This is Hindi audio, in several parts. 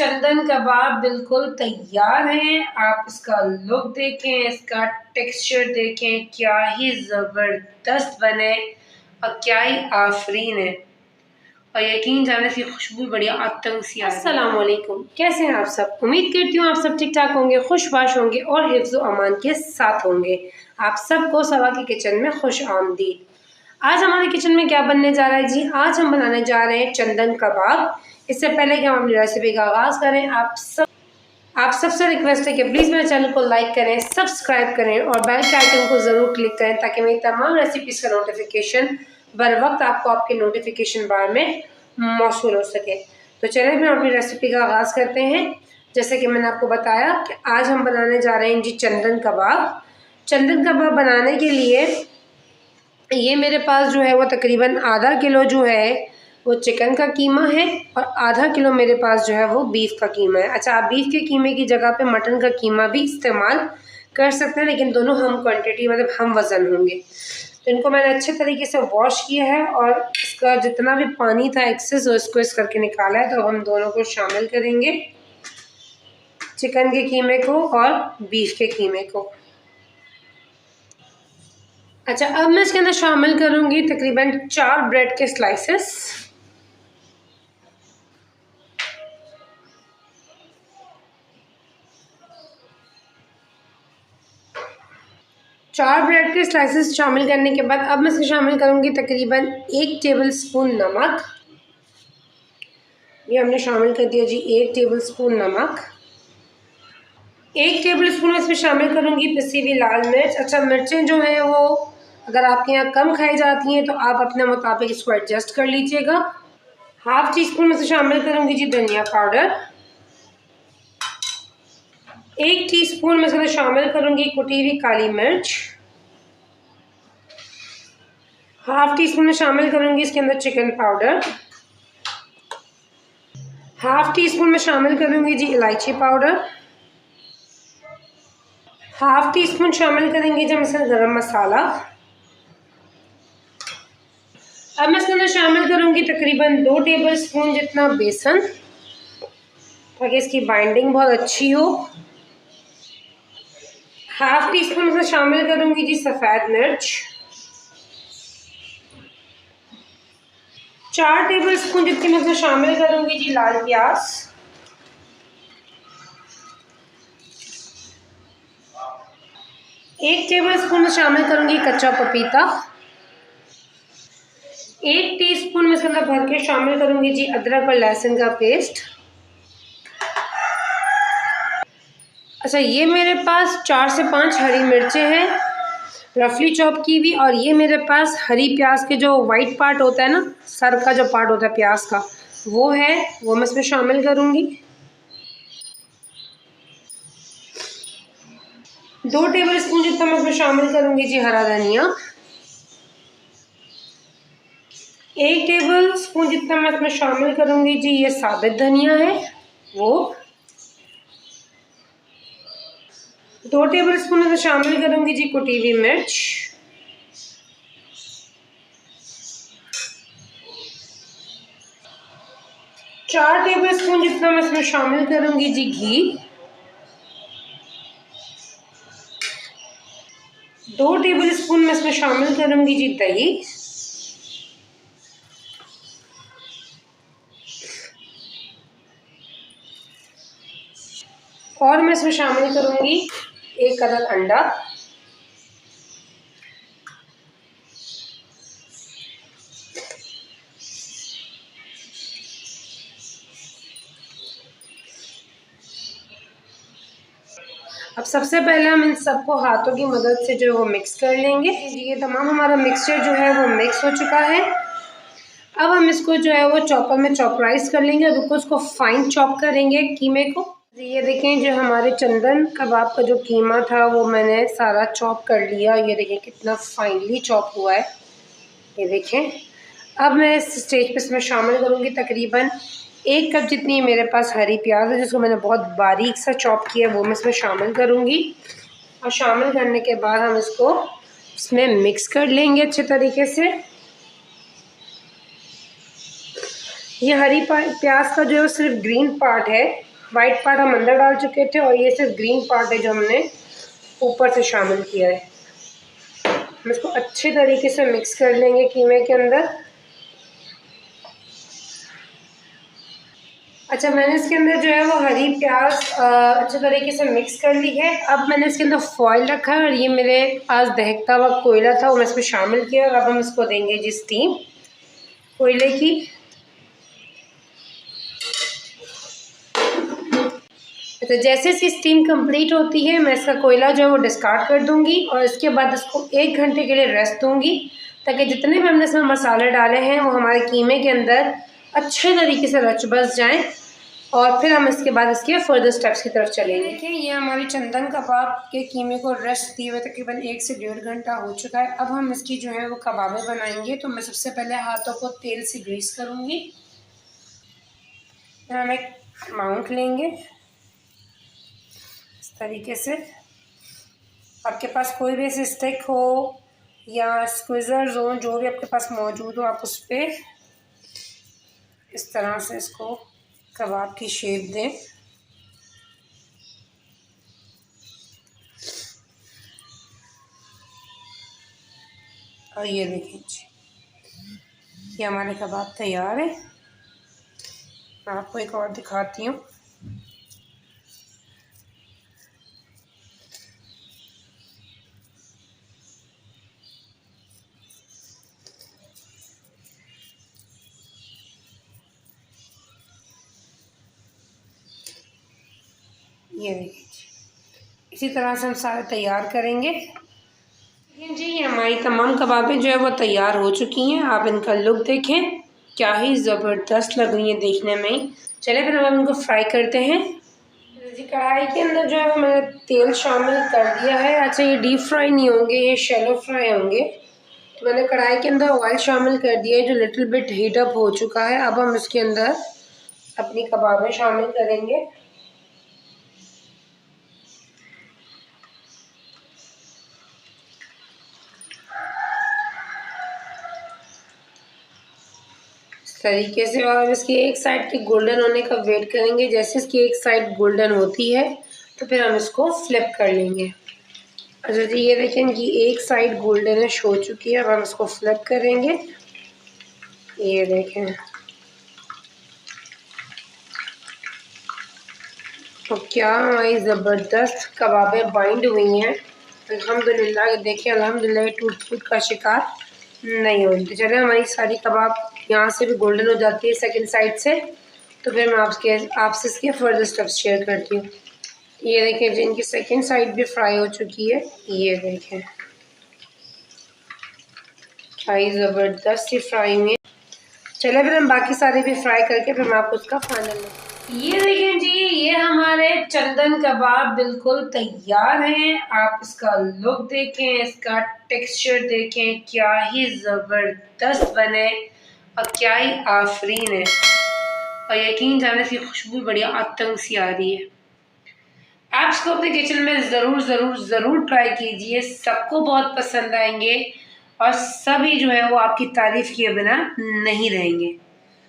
चंदन कबाब बिल्कुल तैयार है। आप इसका लुक देखें, इसका टेक्सचर देखें, क्या ही ज़बरदस्त बने और क्या ही आफरीन है। और यकीन जाने से खुशबू बढ़िया आतंक सी। अस्सलाम वालेकुम, कैसे हैं आप सब? उम्मीद करती हूँ आप सब ठीक ठाक होंगे, खुशबाश होंगे और हिफ्ज़ व अमान के साथ होंगे। आप सबको सवा की किचन में खुश आमदीद। आज हमारे किचन में क्या बनने जा रहा है जी? आज हम बनाने जा रहे हैं चंदन कबाब। इससे पहले कि हम अपनी रेसिपी का आगाज़ करें, आप सबसे रिक्वेस्ट है कि प्लीज़ मेरे चैनल को लाइक करें, सब्सक्राइब करें और बेल के आइकन को ज़रूर क्लिक करें ताकि मेरी तमाम रेसिपीज़ का नोटिफिकेशन बर वक्त आपको आपके नोटिफिकेशन बार में मौसूल हो सके। तो चलिए हम अपनी रेसिपी का आगाज़ करते हैं। जैसे कि मैंने आपको बताया कि आज हम बनाने जा रहे हैं जी चंदन कबाब। चंदन कबाब बनाने के लिए ये मेरे पास जो है वो तकरीबन आधा किलो जो है वो चिकन का कीमा है और आधा किलो मेरे पास जो है वो बीफ का कीमा है। अच्छा, आप बीफ के कीमे की जगह पे मटन का कीमा भी इस्तेमाल कर सकते हैं, लेकिन दोनों हम क्वांटिटी मतलब हम वज़न होंगे। तो इनको मैंने अच्छे तरीके से वॉश किया है और इसका जितना भी पानी था एक्सेस उसको इस करके निकाला है। तो हम दोनों को शामिल करेंगे, चिकन के कीमे को और बीफ के कीमे को। अच्छा, अब मैं इसके अंदर शामिल करूँगी तकरीबन 4 ब्रेड के स्लाइसेस। चार ब्रेड के स्लाइसेस शामिल करने के बाद अब मैं इसमें शामिल करूँगी तकरीबन 1 टेबल स्पून नमक। ये हमने शामिल कर दिया जी 1 टेबल स्पून नमक। 1 टेबल स्पून इसमें शामिल करूँगी पिसी हुई लाल मिर्च। अच्छा, मिर्चें जो हैं वो अगर आपके यहाँ कम खाई जाती हैं तो आप अपने मुताबिक इसको एडजस्ट कर लीजिएगा। हाफ टी स्पून में से शामिल करूँगी जी धनिया पाउडर। 1 टीस्पून में से शामिल करूँगी कुटी हुई काली मिर्च। हाफ टी स्पून में शामिल करूँगी इसके अंदर chicken powder. Half tea spoon में शामिल करूँगी जी इलायची पाउडर। हाफ टी स्पून शामिल करेंगे जी हम गरम मसाला। अब मैं इसके अंदर शामिल करूँगी तकरीबन 2 टेबल स्पून जितना बेसन ताकि इसकी बाइंडिंग बहुत अच्छी हो। हाफ टी स्पून में शामिल करूँगी जी सफ़ेद मिर्च। 4 टेबल स्पून जितनी मैं शामिल करूँगी जी लाल प्याज। 1 टेबल स्पून में शामिल करूँगी कच्चा पपीता। 1 टीस्पून में इसके अंदर भर के शामिल करूँगी जी अदरक और लहसुन का पेस्ट। अच्छा, ये मेरे पास 4 से 5 हरी मिर्चें हैं रफली चॉप की हुई, और ये मेरे पास हरी प्याज के जो वाइट पार्ट होता है ना, सर का जो पार्ट होता है प्याज का, वो है, वो मैं इसमें शामिल करूँगी। 2 टेबल स्पून जितना मैं इसमें शामिल करूँगी जी हरा धनिया। 1 टेबल स्पून जितना मैं इसमें शामिल करूँगी जी ये साबित धनिया है वो। 2 टेबल स्पून में शामिल करूँगी जी कुटी हुई मिर्च। 4 टेबल स्पून जितना मैं इसमें शामिल करूँगी जी घी। 2 टेबल स्पून में इसमें शामिल करूँगी जी दही। 1 मैं इसमें शामिल करूँगी 1 अदद अंडा। अब सबसे पहले हम इन सबको हाथों की मदद से जो है वो मिक्स कर लेंगे। ये तमाम हमारा मिक्सचर जो है वो मिक्स हो चुका है। अब हम इसको जो है वो चॉपर में चॉपराइज कर लेंगे और बिल्कुल उसको फाइन चॉप करेंगे कीमे को। ये देखें, जो हमारे चंदन कबाब का जो कीमा था वो मैंने सारा चॉप कर लिया। ये देखें कितना फाइनली चॉप हुआ है, ये देखें। अब मैं इस स्टेज पे इसमें शामिल करूँगी तकरीबन 1 कप जितनी मेरे पास हरी प्याज है जिसको मैंने बहुत बारीक सा चॉप किया, वो मैं इसमें शामिल करूँगी। और शामिल करने के बाद हम इसको इसमें मिक्स कर लेंगे अच्छे तरीके से। ये हरी प्याज का जो है सिर्फ ग्रीन पार्ट है, वाइट पार्ट हम अंदर डाल चुके थे और ये सिर्फ ग्रीन पार्ट है जो हमने ऊपर से शामिल किया है। हम इसको अच्छे तरीके से मिक्स कर लेंगे कीमे के अंदर। अच्छा, मैंने इसके अंदर जो है वो हरी प्याज अच्छे तरीके से मिक्स कर ली है। अब मैंने इसके अंदर फॉइल रखा है और ये मेरे पास दहकता हुआ कोयला था, वो मैं इसमें शामिल किया और अब हम इसको देंगे जी स्टीम कोयले की। तो जैसे इसकी स्टीम कंप्लीट होती है मैं इसका कोयला जो है वो डिस्कार्ड कर दूंगी और इसके बाद इसको 1 घंटे के लिए रेस्ट दूंगी ताकि जितने भी हमने इसमें मसाले डाले हैं वो हमारे कीमे के अंदर अच्छे तरीके से रच बस जाएँ और फिर हम इसके बाद इसके फर्दर स्टेप्स की तरफ चलेंगे। देखिए, ये हमारी चंदन कबाब के कीमे को रेस्ट दिए हुए तकरीबन 1 से 1.5 घंटा हो चुका है। अब हम इसकी जो है वो कबाबें बनाएंगे। तो मैं सबसे पहले हाथों को तेल से ग्रीस करूँगी। फिर हम एक माउंट लेंगे इस तरीके से। आपके पास कोई भी ऐसे स्टिक हो या स्क्विज़र्स हो, जो भी आपके पास मौजूद हो, आप उस पर इस तरह से इसको कबाब की शेप दें। और ये देखिए जी, ये हमारे कबाब तैयार है। मैं आपको एक और दिखाती हूँ। ये देखिए जी, इसी तरह से हम सारे तैयार करेंगे। जी, ये हमारी तमाम कबाबें जो है वो तैयार हो चुकी हैं। आप इनका लुक देखें, क्या ही ज़बरदस्त लग रही है देखने में ही। चलिए फिर हम इनको फ्राई करते हैं। जी, कढ़ाई के अंदर जो है वो मैंने तेल शामिल कर दिया है। अच्छा, ये डीप फ्राई नहीं होंगे, ये शैलो फ्राई होंगे। तो मैंने कढ़ाई के अंदर ऑयल शामिल कर दिया है जो लिटिल बिट हीट अप हो चुका है। अब हम इसके अंदर अपनी कबाबें शामिल करेंगे। तरीके से और इसकी एक साइड के गोल्डन होने का वेट करेंगे। जैसे इसकी एक साइड गोल्डन होती है तो फिर हम इसको फ्लिप कर लेंगे। अच्छा जी, ये देखें कि एक साइड गोल्डनिश हो चुकी है। अब हम इसको फ्लिप करेंगे। ये देखें, तो क्या हमारी ज़बरदस्त कबाबें बाइंड हुई हैं। अल्हम्दुलिल्लाह, देखिए अल्हम्दुलिल्लाह टूट फूट का शिकार नहीं हुई। तो चले, हमारी सारी कबाब यहाँ से भी गोल्डन हो जाती है सेकंड साइड से। तो फिर मैं आपसे इसके फर्दर स्टेप्स शेयर करती हूँ। ये देखें जी, इनकी सेकंड साइड भी फ्राई हो चुकी है। ये देखें क्या ही ज़बरदस्त ही फ्राई हुई है। चले फिर हम बाकी सारे भी फ्राई करके फिर मैं आपको उसका फाइनल। ये देखें जी, ये हमारे चंदन कबाब बिल्कुल तैयार हैं। आप इसका लुक देखें, इसका टेक्सचर देखें, क्या ही ज़बरदस्त बने और क्या ही आफरीन है। और यकीन जाने से खुशबू बड़ी आतंक सी आ रही है। आप इसको अपने किचन में ज़रूर ज़रूर ज़रूर ट्राई कीजिए, सबको बहुत पसंद आएंगे और सभी जो है वो आपकी तारीफ़ किए बिना नहीं रहेंगे।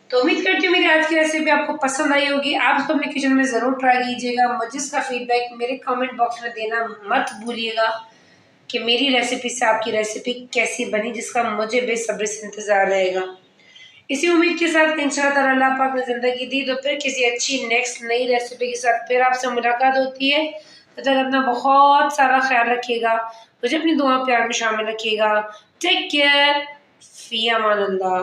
तो उम्मीद करती हूँ मेरी आज की रेसिपी आपको पसंद आई होगी। आप इसको अपने किचन में ज़रूर ट्राई कीजिएगा। मुझे इसका फीडबैक मेरे कमेंट बॉक्स में देना मत भूलिएगा कि मेरी रेसिपी से आपकी रेसिपी कैसी बनी, जिसका मुझे बेसब्री से इंतज़ार रहेगा। इसी उम्मीद के साथ इंशाअल्लाह अल्लाह पाक ने ज़िंदगी दी तो फिर किसी अच्छी नेक्स्ट नई रेसिपी के साथ फिर आपसे मुलाकात होती है। तो तब अपना बहुत सारा ख्याल रखिएगा, मुझे अपनी दुआ प्यार में शामिल रखिएगा। टेक केयर, फ़ी अमान अल्लाह।